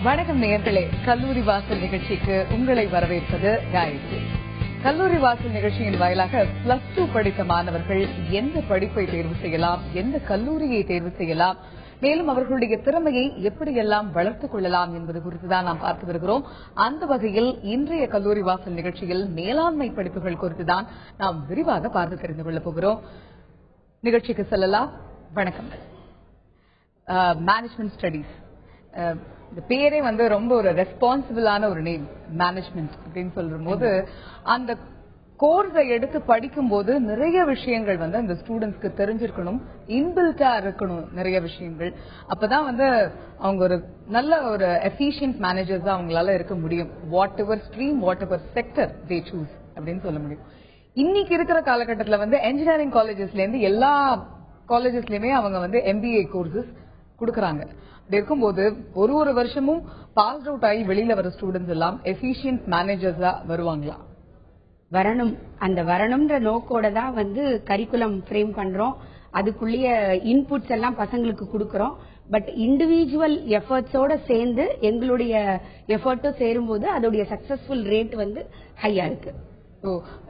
வணக்கம் நேயர்களே, கல்லூரி வாசல் நிகழ்ச்சிக்கு உங்களை வரவேற்பது காயத்ரி. கல்லூரி வாசல் நிகழ்ச்சியின் வாயிலாக +2 படித்த மாணவர்கள் எந்த படிப்பை தேர்வு செய்யலாம், எந்த கல்லூரியை தேர்வு செய்யலாம், மேலும் அவர்களுடைய திறமையை எப்படியெல்லாம் வளர்த்துக் கொள்ளலாம் என்பது குறித்துதான் நாம் பார்த்து வருகிறோம். அந்த வகையில் இன்றைய கல்லூரி வாசல் நிகழ்ச்சியில் மேலாண்மை படிப்புகள் குறித்துதான் நாம் விரிவாக பார்த்து தெரிந்து கொள்ளப் போகிறோம். நிகழ்ச்சிக்கு செல்லலாம். வணக்கம். மேனேஜ்மெண்ட் ஸ்டடீஸ், இந்த பேரே ரொம்ப ஒரு ரெஸ்பான்சிபிளான ஒரு நேம், மேனேஜ்மெண்ட் அப்படின்னு சொல்லும் போது அந்த கோர்ஸை எடுத்து படிக்கும் போது நிறைய விஷயங்கள் அந்த ஸ்டூடெண்ட்ஸ்க்கு தெரிஞ்சிருக்கணும், இன்பில்ட்டா இருக்கணும் நிறைய விஷயங்கள். அப்பதான் அவங்க ஒரு நல்ல ஒரு எஃபிஷியன்ட் மேனேஜர்ஸா அவங்களால இருக்க முடியும். What ever stream, what ever sector they choose அப்படின்னு சொல்ல முடியும். இன்னைக்கு இருக்கிற காலகட்டத்தில் என்ஜினியரிங் காலேஜஸ்ல இருந்து எல்லா காலேஜஸ்லயுமே அவங்க MBA கோர்சஸ் கொடுக்கறாங்க. அப்படி இருக்கும்போது ஒரு வருஷமும் பாஸ் அவுட் ஆகி வெளியில வர ஸ்டூடெண்ட்ஸ் எல்லாம் எஃபிஷியன்ட் மேனேஜர்ஸா வருவாங்களா? வரணும். அந்த வரணும்ன்ற நோக்கோட தான் கரிக்குலம் ஃப்ரேம் பண்றோம். அதுக்குள்ளேயே இன்புட்ஸ் எல்லாம் பசங்களுக்கு கொடுக்கறோம். பட் இண்டிவிஜுவல் எஃபர்ட்ஸோட சேர்ந்து எங்களுடைய எஃபர்ட்டும் சேரும்போது அதோடைய சக்சஸ்ஃபுல் ரேட் ஹையா இருக்கு.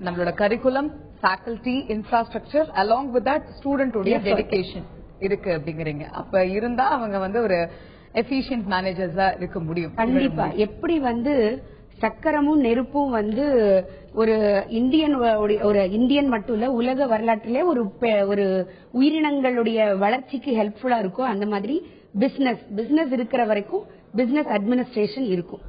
நம்மளோட curriculum, faculty, infrastructure along with that ஸ்டூடெண்டோட டெடிகேஷன் இருக்கு அப்படிங்கறீங்க. அப்ப இருந்தா அவங்க ஒரு எஃபிஷியன்ட் மேனேஜர்ஸா இருக்க முடியும். கண்டிப்பா. எப்படி சக்கரமும் நெருப்பும் ஒரு இந்தியன் மட்டும் இல்ல, உலக வரலாற்றிலே ஒரு உயிரினங்களுடைய வளர்ச்சிக்கு ஹெல்ப்ஃபுல்லா இருக்கும். அந்த மாதிரி பிசினஸ் இருக்கிற வரைக்கும் பிசினஸ் அட்மினிஸ்ட்ரேஷன் இருக்கும்.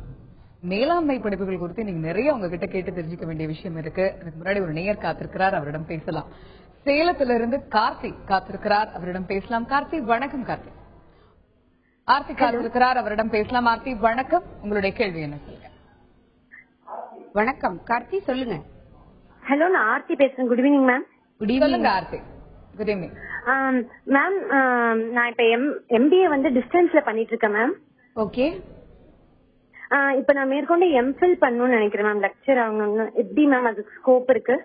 மேலாண்மை படிப்புகள் குறித்து நீங்க நிறைய உங்ககிட்ட கேட்டு தெரிஞ்சுக்க வேண்டிய விஷயம் இருக்கு. அதுக்கு முன்னாடி ஒரு நேயர் காத்திருக்கிறார், அவரிடம் பேசலாம். சேலத்திலிருந்து கார்த்திக் காத்திருக்கிறார், அவரிடம் பேசலாம். கார்த்திக் வணக்கம். கார்த்திக் காத்திருக்கிறார், அவரிடம் பேசலாம். ஆர்த்தி வணக்கம், உங்களுடைய கேள்வி என்ன சொல்லுங்க? வணக்கம் கார்த்தி, சொல்லுங்க. ஹலோ, நான் ஆர்த்தி பேசுறேன். Good evening ma'am. Good evening Aarthi. Good evening ma'am. நான் இப்ப MBA டிஸ்டன்ஸ்ல பண்ணிட்டு இருக்கேன் மேம். ஓகே. இப்ப நான் மேற்கொண்டு MPhil பண்ணணும்னு நினைக்கிறேன் மேம். லெக்சர் ஆகணும். எப்படி மேம் அதுக்கு ஸ்கோப் இருக்கு?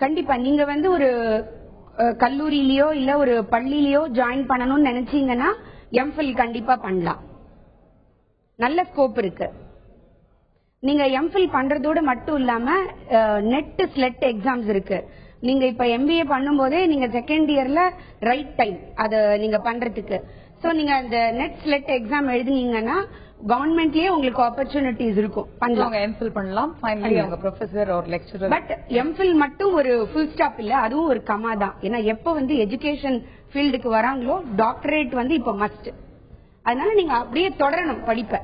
கண்டிப்பா. நீங்க ஒரு கல்லூரியிலயோ இல்ல ஒரு பள்ளியிலயோ ஜாயின் பண்ணணும்னு நினைச்சீங்கன்னா MPhil கண்டிப்பா பண்ணலாம். நல்ல ஸ்கோப் இருக்கு. நீங்க MPhil பண்றதோட மட்டும் இல்லாம நெட் ஸ்லெட் எக்ஸாம்ஸ் இருக்கு. நீங்க இப்ப MBA பண்ணும் போதே நீங்க செகண்ட் இயர்ல ரைட் டைம் அத நீங்க பண்றதுக்கு. சோ நீங்க அந்த நெட் ஸ்லெட் எக்ஸாம் எழுதினீங்கன்னா கவர்மெண்ட்லயே உங்களுக்கு ஆப்பர்ச்சுனிட்டிஸ் இருக்கும். MPhil பண்ணலாம். ஃபைனலி அவங்க professor or lecturer. But MPhil மட்டும் ஒரு ஃபுல் ஸ்டாப் இல்ல, அதுவும் ஒரு கமா தான். ஏன்னா எப்ப எஜுகேஷன் ஃபீல்டுக்கு வராங்களோ டாக்டரேட் இப்ப மஸ்ட். அதனால நீங்க அப்படியே தொடரணும் படிப்பை.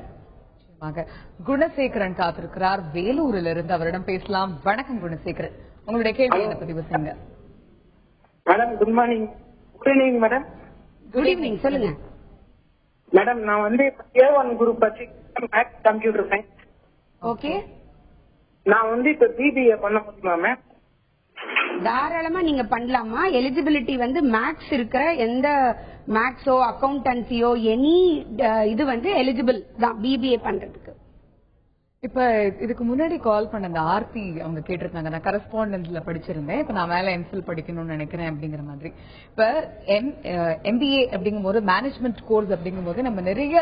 குணசேகரன் காத்திருக்கிறார், வேலூரில் இருந்து, அவரிடம் பேசலாம். வணக்கம் குணசேகரன், உங்களுடைய கேள்வி என்ன பதிவு செய்யுங்க. Madam good morning. Good evening madam. Good evening, சொல்லுங்க. மேடம் நான் A1 குரூப் பத்தி மேத்ஸ் கம்ப்யூட்டர் சயின்ஸ். ஓகே. நான் இப்ப BBA பண்ண முடியுமா மேம்? தாராளமா நீங்க பண்ணலாமா. எலிஜிபிலிட்டி மேக்ஸ் இருக்கிற எந்த மேக்ஸோ அக்கௌண்டன்சியோ எனி இது எலிஜிபிள் தான் BBA பண்றதுக்கு. இப்ப இதுக்கு முன்னாடி கால் பண்ண அந்த ஆர்த்தி அவங்க கேட்டிருக்காங்க, நான் கரஸ்பாண்டன்ஸ்ல படிச்சிருந்தேன், இப்ப நான் மேல MPhil படிக்கணும்னு நினைக்கிறேன் அப்படிங்கிற மாதிரி. இப்ப MBA அப்படிங்கும் போது, மேனேஜ்மெண்ட் கோர்ஸ் அப்படிங்கும் போது நம்ம நிறைய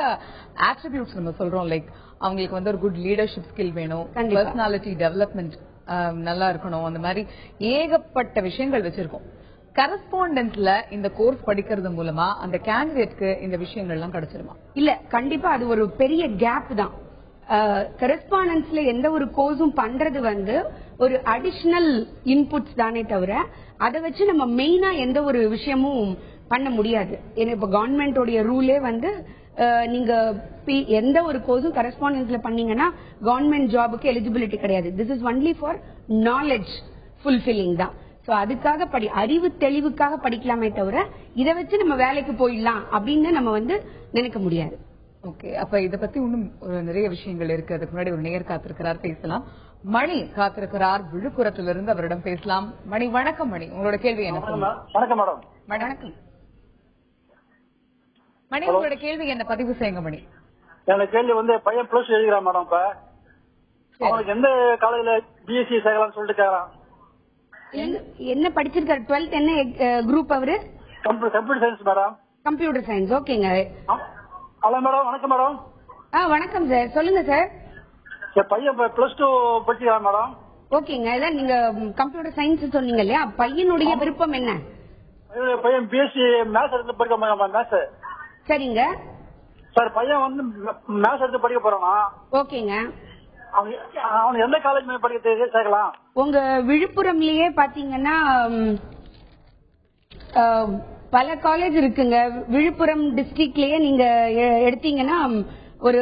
ஆட்ரிபியூட்ஸ் நம்ம சொல்றோம். லைக் அவங்களுக்கு ஒரு குட் லீடர்ஷிப் ஸ்கில் வேணும், பர்சனாலிட்டி டெவலப்மெண்ட் நல்லா இருக்கணும், அந்த மாதிரி ஏகப்பட்ட விஷயங்கள் வச்சிருக்கோம். கரஸ்பாண்டன்ஸ்ல இந்த கோர்ஸ் படிக்கிறது மூலமா அந்த கேண்டிடேட்க்கு இந்த விஷயங்கள்லாம் கிடைச்சிருமா? இல்ல, கண்டிப்பா அது ஒரு பெரிய கேப் தான். கரஸ்பாண்டன்ஸ்ல எந்த ஒரு கோர்ஸும் பண்றது ஒரு அடிஷனல் இன்புட்ஸ் தானே தவிர அதை வச்சு நம்ம மெயினா எந்த ஒரு விஷயமும் பண்ண முடியாது. ஏன்னா இப்ப கவர்மெண்டோட ரூலே நீங்க எந்த ஒரு கோர்ஸும் கரஸ்பாண்டன்ஸ்ல பண்ணீங்கன்னா கவர்மெண்ட் ஜாபுக்கு எலிஜிபிலிட்டி கிடையாது. This is only for knowledge fulfilling தான். சோ அதுக்காக அறிவு தெளிவுக்காக படிக்கலாமே தவிர இதை வச்சு நம்ம வேலைக்கு போயிடலாம் அப்படின்னு நம்ம நினைக்க முடியாது. ஓகே. அப்ப இத பத்தி இன்னும் நிறைய விஷயங்கள் இருக்கு. அதுக்கு முன்னாடி ஒரு நேயர் காத்திருக்கிறார், பேசலாம். மணி காத்திருக்கிறார், விழுப்புரத்திலிருந்து, அவரிடம் பேசலாம். மணி வணக்கம். மணி, உங்களோட கேள்வி என்ன? வணக்கம் மேடம். வணக்கம் மணி, உங்களோட கேள்வி என்ன பதிவு செய்யுங்க. மணி, என்னோட கேள்வி பையன் ப்ளஸ் எழுதுறான் மேடம். இப்ப அவனுக்கு எந்த காலேஜ்ல BSc சேர்க்கலாம்னு சொல்லிட்டு கேக்குறான். என்ன படிச்சிருக்காரு? 12th என்ன குரூப் அவரு? Computer science madam. Computer science. ஓகேங்க. Hello madam. வணக்கம் மேடம். வணக்கம் சார், சொல்லுங்க சார். என் பையன் +2 படிக்கிறான் மேடம். ஓகேங்க, இதான் நீங்க கம்ப்யூட்டர் சயின்ஸ் சொன்னீங்க இல்லையா, பையனுடைய விருப்பம் என்ன? பையன் பிஎஸ்சி மேத்ஸ் எடுத்து படிக்க மேத்ஸ். சரிங்க சார், பையன் வந்து மேத்ஸ் எடுத்து படிக்க போறானா? ஓகேங்க. அவன் எந்த காலேஜ் படிக்க சேர்க்கலாம்? உங்க விழுப்புரம்லயே பாத்தீங்கன்னா பல காலேஜ் இருக்குங்க. விழுப்புரம் டிஸ்ட்ரிக்ட்லயே நீங்க எடுத்தீங்கன்னா ஒரு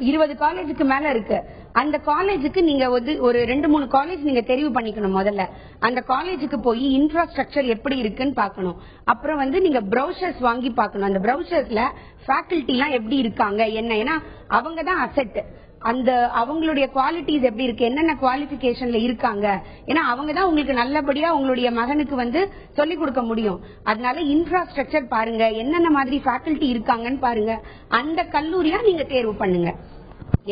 20 காலேஜுக்கு மேல இருக்கு. அந்த காலேஜுக்கு நீங்க ஒரு 2-3 காலேஜ் நீங்க தெரிவு பண்ணிக்கணும். முதல்ல அந்த காலேஜுக்கு போய் இன்ஃப்ராஸ்ட்ரக்சர் எப்படி இருக்குன்னு பாக்கணும். அப்புறம் நீங்க ப்ரௌசர்ஸ் வாங்கி பாக்கணும். அந்த ப்ரௌசர்ஸ்ல ஃபேக்கல்டி எல்லாம் எப்படி இருக்காங்க என்ன, ஏன்னா அவங்க தான் அசெட். அந்த அவங்களுடைய குவாலிட்டிஸ் எப்படி இருக்கு, என்னென்ன குவாலிபிகேஷன்ல இருக்காங்க, ஏன்னா அவங்க தான் உங்களுக்கு நல்லபடியா உங்களுடைய மகனுக்கு சொல்லிக் கொடுக்க முடியும். அதனால இன்ஃப்ராஸ்ட்ரக்சர் பாருங்க, என்னென்ன மாதிரி ஃபேக்கல்டி இருக்காங்கன்னு பாருங்க. அந்த கல்லூரியா நீங்க தேர்வு பண்ணுங்க.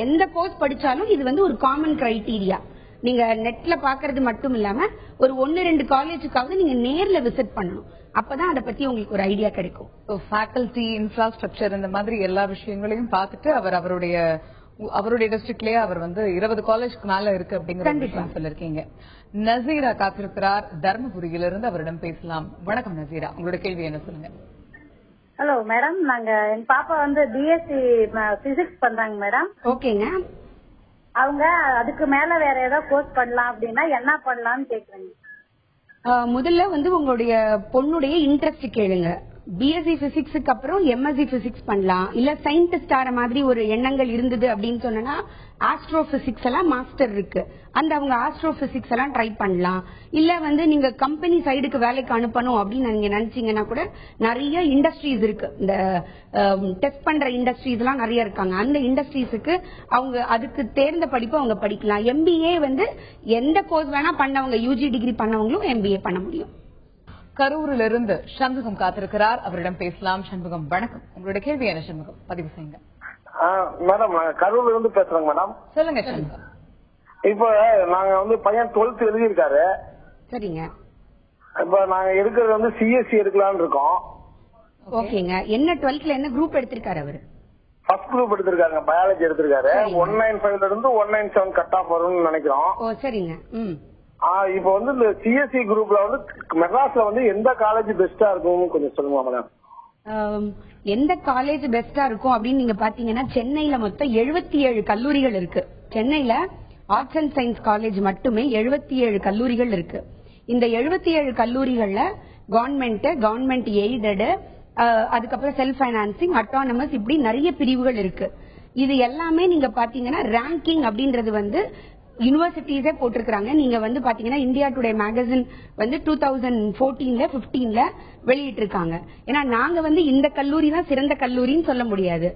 எந்த கோர்ஸ் படிச்சாலும் இது ஒரு காமன் கிரைட்டீரியா. நீங்க நெட்ல பாக்குறது மட்டும் இல்லாம ஒரு 1-2 காலேஜுக்காக நீங்க நேர்ல விசிட் பண்ணணும். அப்பதான் அதை பத்தி உங்களுக்கு ஒரு ஐடியா கிடைக்கும். ஃபேக்கல்டி, இன்ஃப்ராஸ்ட்ரக்சர் இந்த மாதிரி எல்லா விஷயங்களையும் பார்த்துட்டு அவருடைய டிஸ்ட்ரிக்ட்லயே அவர் 20 காலேஜ்க்கு மேல இருக்கு அப்படிங்கிற சொல்லிருக்கீங்க. நசீரா காத்திருக்கிறார் தர்மபுரியிலிருந்து, அவரிடம் பேசலாம். வணக்கம் நசீரா, உங்களோட கேள்வி என்ன சொல்லுங்க. ஹலோ மேடம், நாங்க என் பாப்பா பிஎஸ்சி பிசிக்ஸ் பண்றாங்க மேடம். ஓகேங்க. அவங்க அதுக்கு மேல வேற ஏதாவது கோர்ஸ் பண்ணலாம் அப்படின்னா என்ன பண்ணலாம்னு கேக்குறேங்க. முதல்ல உங்களுடைய பொண்ணுடைய இன்ட்ரெஸ்ட் கேளுங்க. பிஎஸ்சி பிசிக்ஸுக்கு அப்புறம் எம்எஸ்சி பிசிக்ஸ் பண்ணலாம். இல்ல சயின்டிஸ்ட் ஆற மாதிரி ஒரு எண்ணங்கள் இருந்தது அப்படின்னு சொன்னா ஆஸ்ட்ரோ பிசிக்ஸ் எல்லாம் மாஸ்டர் இருக்கு, அவங்க ஆஸ்ட்ரோ பிசிக்ஸ் எல்லாம் ட்ரை பண்ணலாம். இல்ல நீங்க கம்பெனி சைடுக்கு வேலைக்கு அனுப்பணும் அப்படின்னு நீங்க நினைச்சீங்கன்னா கூட நிறைய இண்டஸ்ட்ரீஸ் இருக்கு. இந்த டெஸ்ட் பண்ற இண்டஸ்ட்ரீஸ் எல்லாம் நிறைய இருக்காங்க. அந்த இண்டஸ்ட்ரீஸுக்கு அவங்க அதுக்கு தேர்ந்த படிப்பு அவங்க படிக்கலாம். எம்பிஏ எந்த கோர்ஸ் வேணா பண்ணவங்க, யூஜி டிகிரி பண்ணவங்களும் எம்பிஏ பண்ண முடியும். கரூரிலிருந்து சண்முகம் காத்திருக்கிறார், அவரிடம் பேசலாம். சண்முகம் வணக்கம், உங்களோட கேள்வி என்ன? சண்முகம் பதிவு செய்யுங்க. மேடம், கரூர்ல இருந்து பேசுறேங்க மேடம். சொல்லுங்க சண்முகம். இப்ப நாங்க பையன் 12th எழுதியிருக்காரு. சரிங்க. இப்ப நாங்க எடுக்கிறது சிஎஸ்சி எடுக்கலாம்னு இருக்கோம். ஓகேங்க. என்ன 12th என்ன குரூப் எடுத்திருக்காரு அவரு? ஃபர்ஸ்ட் குரூப் எடுத்திருக்காங்க, பயாலஜி எடுத்திருக்காரு. 195 இருந்து 197 கட் ஆஃப் வரும்னு நினைக்கிறோம். ஓ சரிங்க. இப்ப இந்த சிஎஸ்சி குரூப்ல மெட்ராஸ்ல எந்த காலேஜ் பெஸ்டா இருக்கும் கொஞ்சம் சொல்லுங்க மேடம். எந்த காலேஜ் பெஸ்டா இருக்கும் அப்படின்னு நீங்க பாத்தீங்கன்னா சென்னையில மொத்தம் 77 கல்லூரிகள் இருக்கு. சென்னையில ஆர்ட்ஸ் அண்ட் சயின்ஸ் காலேஜ் மட்டுமே 77 கல்லூரிகள் இருக்கு. இந்த 77 கல்லூரிகள்ல கவர்மெண்ட் எய்டடு, அதுக்கப்புறம் செல்ஃப் பைனான்சிங், அட்டானமஸ், இப்படி நிறைய பிரிவுகள் இருக்கு. இது எல்லாமே நீங்க பாத்தீங்கன்னா ரேங்கிங் அப்படின்றது யூனிவர்சிட்டிஸே போட்டிருக்காங்க. நீங்க பாத்தீங்கன்னா இந்தியா டுடே மேகசின் 2014ல 15ல வெளியிட்டு இருக்காங்க. ஏன்னா நாங்க இந்த கல்லூரி தான் சிறந்த கல்லூரின்னு சொல்ல முடியாது.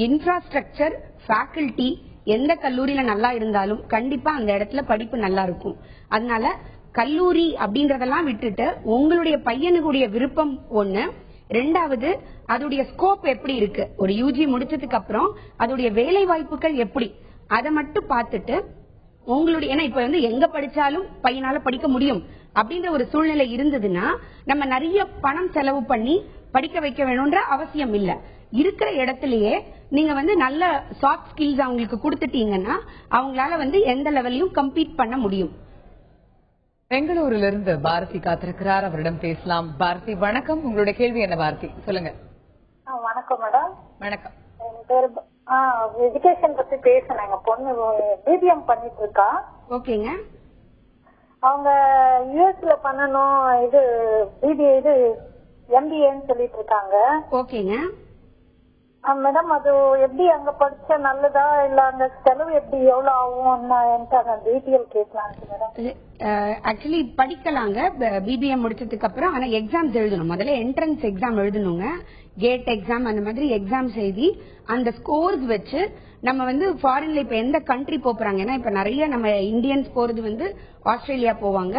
இன்ஃப்ராஸ்ட்ரக்சர், ஃபேக்கல்டி எந்த கல்லூரியில நல்லா இருந்தாலும் கண்டிப்பா அந்த இடத்துல படிப்பு நல்லா இருக்கும். அதனால கல்லூரி அப்படின்றதெல்லாம் விட்டுட்டு உங்களுடைய பையனுடைய விருப்பம் ஒண்ணு, ரெண்டாவது அதோடைய ஸ்கோப் எப்படி இருக்கு, ஒரு யூஜி முடிச்சதுக்கு அப்புறம் அதோடைய வேலை வாய்ப்புகள் எப்படி, அதை மட்டும் பார்த்துட்டு உங்களுடைய, ஏன்னா இப்ப எங்க படிச்சாலும் பையனால படிக்க முடியும் அப்படின்ற ஒரு சூழ்நிலை இருந்ததுன்னா நம்ம நிறைய பணம் செலவு பண்ணி படிக்க வைக்க வேணும்ன்ற அவசியம் இல்ல. இருக்கிற இடத்திலேயே நீங்க நல்ல சாஃப்ட் ஸ்கில்ஸ் அவங்களுக்கு கொடுத்துட்டீங்கன்னா அவங்களால எந்த லெவலையும் கம்பீட் பண்ண முடியும். பெங்களூரிலிருந்து பாரதி காத்திருக்கிறார், அவரிடம் பேசலாம். பாரதி வணக்கம், உங்களுடைய கேள்வி என்ன? பாரதி சொல்லுங்க. வணக்கம் மேடம். வணக்கம். எஜுகேஷன் பத்தி பேசணும். எங்க பொண்ணு பிபிஎம் பண்ணிட்டு இருக்கா. ஓகேங்க. அவங்க யூஎஸ்ல பண்ணணும், பிபிஏ எம்பிஏன்னு சொல்லிட்டு இருக்காங்க. ஓகேங்க மேடம், அது எப்படி அங்க படிச்சா நல்லதா இல்ல அங்க செலவு எப்படி எவ்வளவு ஆகும் டீட்டெயில் கேட்கலாம் மேடம். ஆக்சுவலி படிக்கலாங்க பிபிஎம் முடிச்சதுக்கு அப்புறம். ஆனா எக்ஸாம்ஸ் எழுதணும். முதல்ல என்ட்ரன்ஸ் எக்ஸாம் எழுதணுங்க, கேட் எக்ஸாம், அந்த மாதிரி எக்ஸாம்ஸ் எழுதி அந்த ஸ்கோர்ஸ் வச்சு நம்ம ஃபாரின்ல இப்ப எந்த கண்ட்ரி போறாங்க, ஏன்னா இப்ப நிறைய நம்ம இந்தியன்ஸ் போறது ஆஸ்திரேலியா போவாங்க,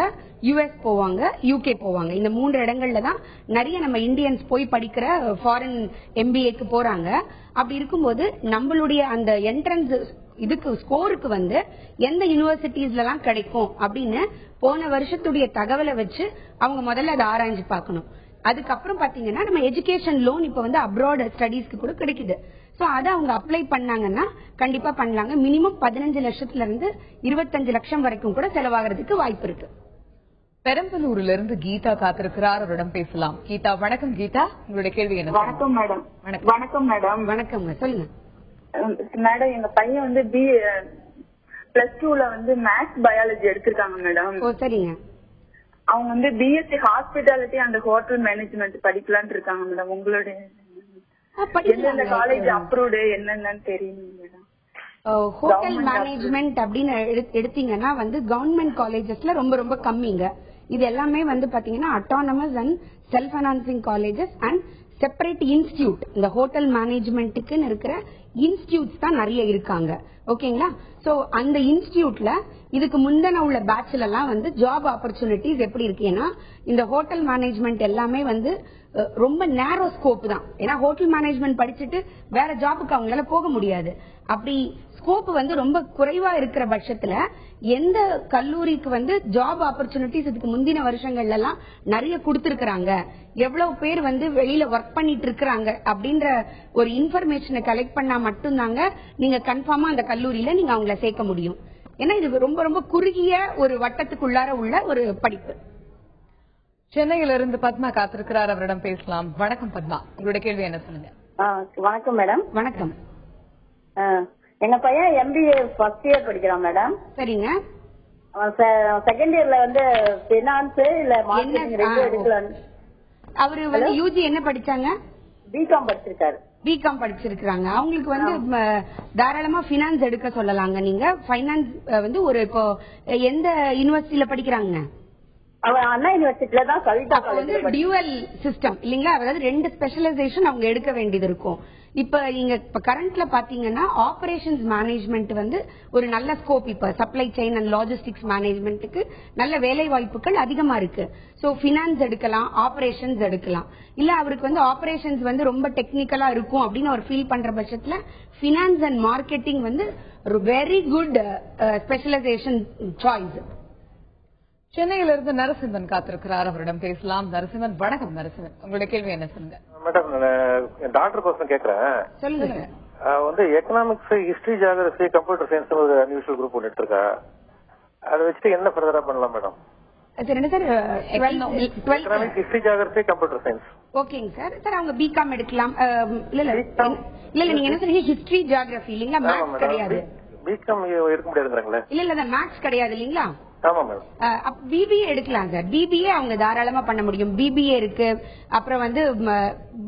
யுஎஸ் போவாங்க, யூகே போவாங்க. இந்த 3 இடங்கள்ல தான் நிறைய நம்ம இந்தியன்ஸ் போய் படிக்கிற ஃபாரின் எம்பிஏக்கு போறாங்க. அப்படி இருக்கும்போது நம்மளுடைய அந்த என்ட்ரன்ஸ் இதுக்கு ஸ்கோருக்கு எந்த யூனிவர்சிட்டிஸ்ல எல்லாம் கிடைக்கும் அப்படின்னு போன வருஷத்துடைய தகவலை வச்சு அவங்க முதல்ல அதை ஆராய்ஞ்சு பார்க்கணும். அதுக்கப்புறம் பாத்தீங்கன்னா நம்ம எஜுகேஷன் லோன் இப்ப அப்ராட் ஸ்டடீஸ்க்கு கூட கிடைக்குது. சோ அதை அவங்க அப்ளை பண்ணாங்கன்னா கண்டிப்பா பண்ணலாங்க. மினிமம் 15 லட்சத்துல இருந்து 25 லட்சம் வரைக்கும் கூட செலவாகிறதுக்கு வாய்ப்பு இருக்கு. பெரம்பலூர்ல இருந்து கீதா காத்திருக்கிறார், அவரிடம் பேசலாம். கீதா வணக்கம். கீதா, உங்களுடைய கேள்வி என்ன? வணக்கம் மேடம். வணக்கம் மேடம். வணக்கம்ங்க, சொல்லுங்க மேடம். எங்க பையன் வந்து +2ல வந்து மேத்ஸ் பயாலஜி எடுத்திருக்காங்க மேடம். ஓ சரிங்க. அவங்க வந்து BSc hospitality and hotel management படிக்கலாம்னு இருக்காங்க மேடம். உங்களுடைய எந்தெந்த காலேஜ் அப்ரூவ்டு என்னன்னு தெரியும் மேடம்? ஹோட்டல் மேனேஜ்மெண்ட் அப்படின்னு எடுத்தீங்கன்னா வந்து கவர்மெண்ட் காலேஜஸ்ல ரொம்ப ரொம்ப கம்மிங்க. இது எல்லாமே வந்து பாத்தீங்கன்னா autonomous and self financing colleges and separate institute. இந்த ஹோட்டல் மேனேஜ்மெண்ட்டுக்குன்னு இருக்கிற இன்ஸ்டிடியூட்ஸ் தான் நிறைய இருக்காங்க. ஓகேங்களா? சோ அந்த இன்ஸ்டிடியூட்ல இதுக்கு முந்தின உள்ள பேட்ச்ல எல்லாம் வந்து ஜாப் ஆப்பர்ச்சுனிட்டிஸ் எப்படி இருக்குன்னா, இந்த ஹோட்டல் மேனேஜ்மெண்ட் எல்லாமே வந்து ரொம்ப நேரோ ஸ்கோப் தான். ஏன்னா ஹோட்டல் மேனேஜ்மெண்ட் படிச்சுட்டு வேற ஜாபுக்கு அவங்களால போக முடியாது. அப்படி ஸ்கோப் வந்து ரொம்ப குறைவா இருக்கிற பட்சத்துல எந்த கல்லூரிக்கு வந்து ஜாப் ஆப்பர்ச்சுனிட்டிஸ் இதுக்கு முந்தின வருஷங்கள்ல எல்லாம் நிறைய கொடுத்திருக்காங்க, எவ்வளவு பேர் வந்து வெளியில ஒர்க் பண்ணிட்டு இருக்காங்க அப்படின்ற ஒரு இன்ஃபர்மேஷனை கலெக்ட் பண்ணா மட்டும்தாங்க நீங்க கன்ஃபார்மா அந்த கல்லூரியில நீங்க அவங்கள சேர்க்க முடியும். ஏன்னா இது ரொம்ப ரொம்ப குறுகிய ஒரு வட்டத்துக்குள்ளார உள்ள ஒரு படிப்பு. சென்னையில இருந்து பத்மா காத்திருக்கிறார், அவரிடம் பேசலாம். வணக்கம் பத்மா, உங்களுடைய கேள்வி என்ன? சொல்லுங்க. வணக்கம் மேடம். வணக்கம். எங்க பையன் MBA ஃபர்ஸ்ட் இயர் படிக்கிறான் மேடம். சரிங்க. செகண்ட் இயர்ல வந்து பினான்ஸ் இல்ல மார்க்கெட்டிங் ரெண்டு எடுக்கலாம். அவரு வந்து யூஜி என்ன படிச்சாங்க? பிகாம் படிச்சிருக்காரு. பிகாம் படிச்சிருக்காங்க. அவங்களுக்கு வந்து தாராளமா பினான்ஸ் எடுக்க சொல்லலாங்க. நீங்க பைனான்ஸ் வந்து ஒரு இப்போ எந்த யூனிவர்சிட்டியில படிக்கிறாங்க? அவன் அண்ணா யூனிவர்சிட்டியில தான் கவிதா காலேஜ். டியூவல் சிஸ்டம் இல்லீங்களா? அதாவது 2 ஸ்பெஷலைசேஷன் அவங்க எடுக்க வேண்டியது இருக்கும். இப்ப நீங்க கரண்ட்ல பாத்தீங்கன்னா ஆபரேஷன்ஸ் மேனேஜ்மெண்ட் வந்து ஒரு நல்ல ஸ்கோப். இப்ப சப்ளை செயின் அண்ட் லாஜிஸ்டிக்ஸ் மேனேஜ்மெண்ட்டுக்கு நல்ல வேலை வாய்ப்புகள் அதிகமா இருக்கு. சோ பினான்ஸ் எடுக்கலாம், ஆபரேஷன்ஸ் எடுக்கலாம். இல்ல அவருக்கு வந்து ஆபரேஷன்ஸ் வந்து ரொம்ப டெக்னிக்கலா இருக்கும் அப்படின்னு அவர் ஃபீல் பண்ற பட்சத்துல பினான்ஸ் அண்ட் மார்க்கெட்டிங் வந்து ஒரு வெரி குட் ஸ்பெஷலைசேஷன் சாய்ஸ். சென்னையில இருந்து நரசிம்மன் காத்திருக்கிறார், அவரிடம் பேசலாம். நரசிம்மன் வணக்கம். நரசிம்மன், உங்களுடைய கேள்வி என்ன? சொல்லுங்க. மேடம், டாக்டர் பர்சன் கேக்குறேன். சொல்லுங்க. வந்து economics, history, geography, computer science ஒரு அன்யூஷுவல் குரூப் ஒன்று இருக்கா, அதை வச்சுட்டு என்ன ஃபர்தரா பண்ணலாம் madam? Economics, history, geography, computer science. ஓகேங்க சார். சார் அவங்க பிகாம் எடுக்கலாம். இல்ல நீங்க என்ன சொல்றீங்க? ஹிஸ்டரி ஜியோகிரபி இல்லீங்களா? மேத்ஸ் கிடையாது. பிகாம் இருக்க முடியாதுங்கறாங்களே. இல்ல மேத்ஸ் கிடையாது இல்லீங்களா? ஆமா மேடம். பிபிஏ எடுக்கலாம் சார். பிபிஏ அவங்க தாராளமா பண்ண முடியும். பிபிஏ இருக்கு. அப்புறம் வந்து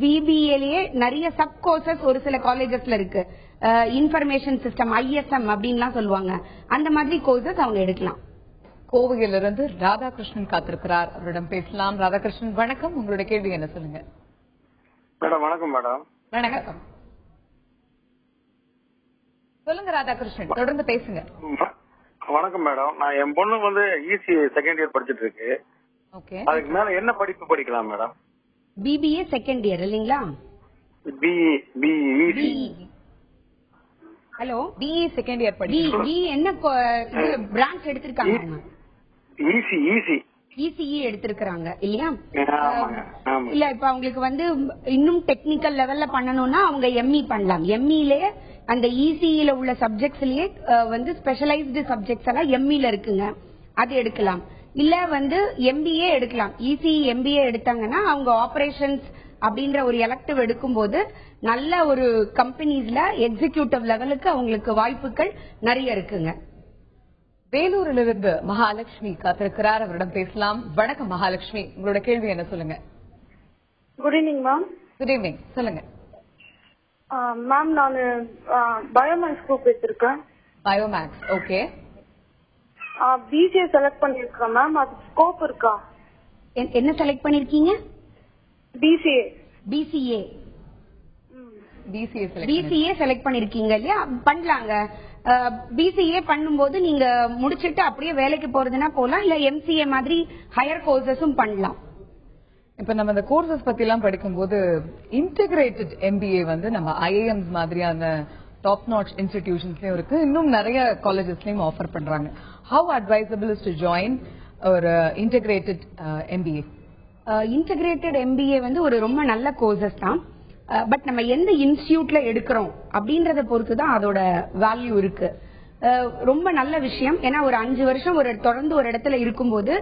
பிபிஏலயே நிறைய சப் கோர்சஸ் ஒரு சில காலேஜஸ்ல இருக்கு. இன்ஃபர்மேஷன் சிஸ்டம், ISM அப்படின்லாம் சொல்லுவாங்க. அந்த மாதிரி கோர்சஸ் அவங்க எடுக்கலாம். கோவையிலிருந்து ராதாகிருஷ்ணன் காத்திருக்கிறார், அவரிடம் பேசலாம். ராதாகிருஷ்ணன் வணக்கம், உங்களுடைய கேள்வி என்ன? சொல்லுங்க. மேடம் வணக்கம். மேடம் வணக்கம். சொல்லுங்க ராதாகிருஷ்ணன், தொடர்ந்து பேசுங்க. வணக்கம் மேடம். நான் என் பொண்ணு வந்து EC செகண்ட் இயர் படிச்சிட்டு இருக்கு. ஓகே. அதுக்கு மேல என்ன படிப்பு படிக்கலாம் மேடம்? பிபிஏ செகண்ட் இயர் இல்லீங்களா? ஹலோ, BE செகண்ட் இயர் படிக்கிறேன். BE என்ன பிரான்ச் எடுத்திருக்காங்க? ECE எடுத்திருக்காங்க இல்லையா? இல்ல இப்ப அவங்களுக்கு வந்து இன்னும் டெக்னிக்கல் லெவல்ல பண்ணணும்னா அவங்க ME பண்ணலாம். ME-லயே அந்த ECE-ல உள்ள சப்ஜெக்ட்ஸ்லயே வந்து ஸ்பெஷலைஸ்டு சப்ஜெக்ட்ஸ் எல்லாம் ME-ல இருக்குங்க, அது எடுக்கலாம். இல்ல வந்து MBA எடுக்கலாம். ECE MBA எடுத்தாங்கன்னா அவங்க ஆபரேஷன்ஸ் அப்படின்ற ஒரு எலக்டிவ் எடுக்கும்போது நல்ல ஒரு கம்பெனிஸ்ல எக்ஸிகியூட்டிவ் லெவலுக்கு அவங்களுக்கு வாய்ப்புகள் நிறைய இருக்குங்க. வேலூரிலிருந்து மகாலட்சுமி காத்திருக்கிறார், அவரிடம் பேசலாம். வணக்கம் மகாலட்சுமி, உங்களோட கேள்வி என்ன? சொல்லுங்க. Good evening ma'am. Good evening, சொல்லுங்க. மேம் நான் பயோமேக்ஸ் குரூப் எடுத்திருக்கேன். Biomaths, okay. BCA செலக்ட் பண்ணிருக்கேன் மேம். அது ஸ்கோப் இருக்கா? என்ன செலக்ட் பண்ணிருக்கீங்க? BCA செலக்ட் பண்ணிருக்கீங்க இல்லையா? பண்ணலாங்க. BCA பண்ணும்போது நீங்க முடிச்சிட்டு அப்படியே வேலைக்கு போறதுன்னா போலாம். இல்ல MCA மாதிரி ஹையர் கோர்சஸும் பண்ணலாம். இப்ப நம்ம இந்த கோர்சஸ் பத்தி எல்லாம் படிக்கும்போது இன்டகிரேட்டட் MBA வந்து நம்ம IIMs மாதிரியான டாப் நாட்ச் இன்ஸ்டிடியூஷன்ஸ்லயும் இருக்கு, இன்னும் நிறைய காலேஜஸ்லயும் ஆஃபர் பண்றாங்க. How advisable is to join ஒரு இன்டகிரேட்டட் MBA? இன்டகிரேட்டட் MBA வந்து ஒரு ரொம்ப நல்ல கோர்சஸ் தான். பட் நம்ம எந்த இன்ஸ்டிடியூட்ல எடுக்கிறோம் அப்படின்றத பொறுத்து தான் அதோட வேல்யூ இருக்கு. ரொம்ப நல்ல விஷயம். ஏன்னா ஒரு 5 வருஷம் தொடர்ந்து ஒரு இடத்துல இருக்கும்போது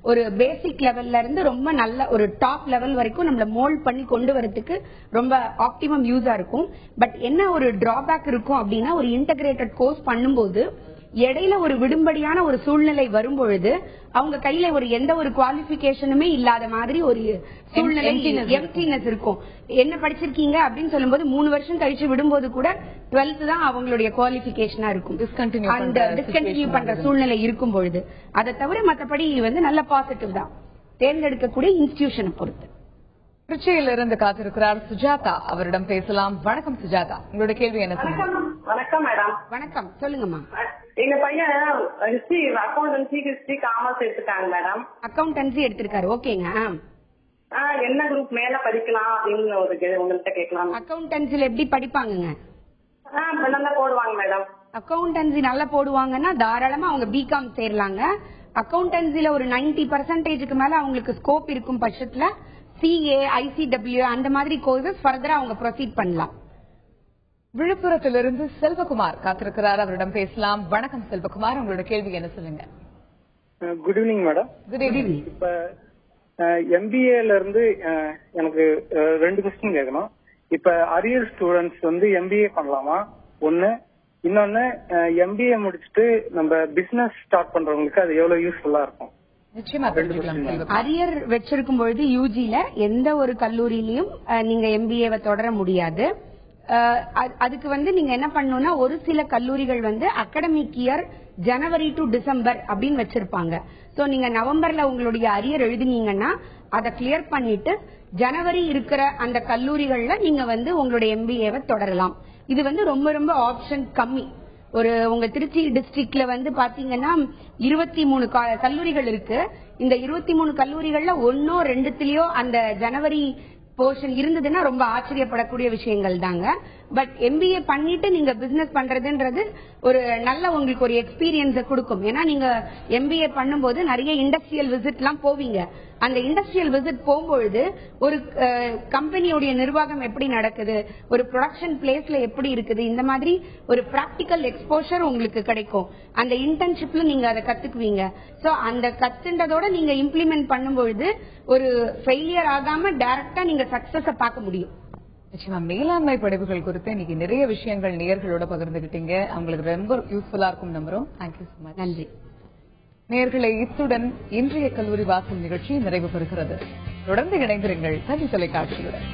ஒரு பேசிக் லெவல்ல இருந்து ரொம்ப நல்ல ஒரு டாப் லெவல் வரைக்கும் நம்மள மோல்ட் பண்ணி கொண்டு வரதுக்கு ரொம்ப ஆப்டிமம் யூஸா இருக்கும். பட் என்ன ஒரு டிராபேக் இருக்கும் அப்படின்னா, ஒரு இன்டகிரேட்டட் கோர்ஸ் பண்ணும்போது இடையில ஒரு விடும்படியான ஒரு சூழ்நிலை வரும்பொழுது அவங்க கையில எந்த ஒரு குவாலிபிகேஷனுமே இல்லாத மாதிரி ஒரு சூழ்நிலை எம்டினஸ் இருக்கும். என்ன படிச்சிருக்கீங்க அப்படின்னு சொல்லும்போது 3 வருஷம் கழிச்சு விடும்போது கூட 12th தான் அவங்களுடைய குவாலிபிகேஷனா இருக்கும். டிஸ்கண்டினியூ பண்ற சூழ்நிலை இருக்கும் பொழுது அதை தவிர மற்றபடி நல்ல பாசிட்டிவ் தான் தேர்ந்தெடுக்கக்கூடிய இன்ஸ்டிடியூஷனை பொறுத்து. திருச்சியிலிருந்து காத்திருக்கிறார் சுஜாதா, அவரிடம் பேசலாம். வணக்கம் சுஜாதா, உங்களோட கேள்வி என்ன? வணக்கம் மேடம். வணக்கம், சொல்லுங்கம்மா. எங்க பையன் அக்கௌண்டன்சி காமர்ஸ் எடுத்துட்டாங்க மேடம். அக்கௌண்டன்சி எடுத்திருக்காரு, ஓகேங்க. என்ன குரூப் மேல படிக்கலாம் அப்படின்னு உங்கள்கிட்ட கேட்கலாம். அக்கௌண்டன்சில எப்படி படிப்பாங்க? நல்லா போடுவாங்க மேடம். அக்கௌண்டன்சி நல்லா போடுவாங்கன்னா தாராளமா அவங்க பிகாம் சேரலாங்க. அக்கௌண்டன்சில ஒரு 90% மேல அவங்களுக்கு ஸ்கோப் இருக்கும் பட்சத்துல CA, ICW அந்த மாதிரி கோர்சஸ் ஃபர்தரா அவங்க ப்ரொசீட் பண்ணலாம். விழுப்புரத்திலிருந்து செல்வகுமார் காத்திருக்கிறார், அவரிடம் பேசலாம். வணக்கம் செல்வகுமார், உங்களோட கேள்வி என்ன சொல்லுங்க? Good evening madam. Good evening. இப்ப MBAல இருந்து எனக்கு 2 கொஸ்டின் கேட்கணும். இப்ப அரியர் ஸ்டூடெண்ட்ஸ் MBA பண்ணலாமா? ஒன்னு. இன்னொன்னு, MBA முடிச்சுட்டு நம்ம பிசினஸ் ஸ்டார்ட் பண்றவங்களுக்கு அது எவ்வளவு யூஸ்ஃபுல்லா இருக்கும்? அரியர் வச்சிருக்கும் பொழுது யூஜில எந்த ஒரு கல்லூரியிலையும் நீங்க MBA தொடர முடியாது. அதுக்கு நீங்க என்ன பண்ணணும்னா, ஒரு சில கல்லூரிகள் academic year January to December அப்படின்னு வச்சிருப்பாங்க. சோ நீங்க நவம்பர்ல உங்களுடைய அரியர் எழுதினீங்கன்னா அதை கிளியர் பண்ணிட்டு ஜனவரி இருக்கிற அந்த கல்லூரிகள்ல நீங்க உங்களுடைய MBA தொடரலாம். இது ரொம்ப ரொம்ப ஆப்ஷன் கம்மி. உங்க திருச்சி டிஸ்ட்ரிக்ட்ல பாத்தீங்கன்னா 23 கல்லூரிகள் இருக்கு. இந்த 23 கல்லூரிகள்ல 1 or 2 அந்த ஜனவரி போர்ஷன் இருந்ததுன்னா ரொம்ப ஆச்சரியப்படக்கூடிய விஷயங்கள் தாங்க. பட் MBA பண்ணிட்டு நீங்க பிசினஸ் பண்றதுன்றது ஒரு நல்ல உங்களுக்கு ஒரு எக்ஸ்பீரியன்ஸை கொடுக்கும். ஏன்னா நீங்க MBA பண்ணும்போது நிறைய இண்டஸ்ட்ரியல் விசிட் எல்லாம் போவீங்க. அந்த இண்டஸ்ட்ரியல் விசிட் போகும்பொழுது ஒரு கம்பெனியோடைய நிர்வாகம் எப்படி நடக்குது, ஒரு ப்ரொடக்ஷன் பிளேஸ்ல எப்படி இருக்குது, இந்த மாதிரி ஒரு பிராக்டிக்கல் எக்ஸ்போஷர் உங்களுக்கு கிடைக்கும். அந்த இன்டர்ன்ஷிப்ல நீங்க அதை கத்துக்குவீங்க. சோ அந்த கத்துன்றதோட நீங்க இம்ப்ளிமெண்ட் பண்ணும்பொழுது ஒரு ஃபெயிலியர் ஆகாம டைரக்டா நீங்க சக்சஸ பார்க்க முடியும். நிச்சயமா மேலாண்மை படிப்புகள் குறித்து இன்னைக்கு நிறைய விஷயங்கள் நேயர்களோட பகிர்ந்துகிட்டீங்க. அவங்களுக்கு ரொம்ப யூஸ்ஃபுல்லா இருக்கும் நம்புறோம். Thank you so much. நன்றி நேயர்களே, இத்துடன் இன்றைய கல்லூரி வாசல் நிகழ்ச்சி நிறைவு பெறுகிறது. தொடர்ந்து இணைந்திருங்கள் கல்வி தொலைக்காட்சியுடன்.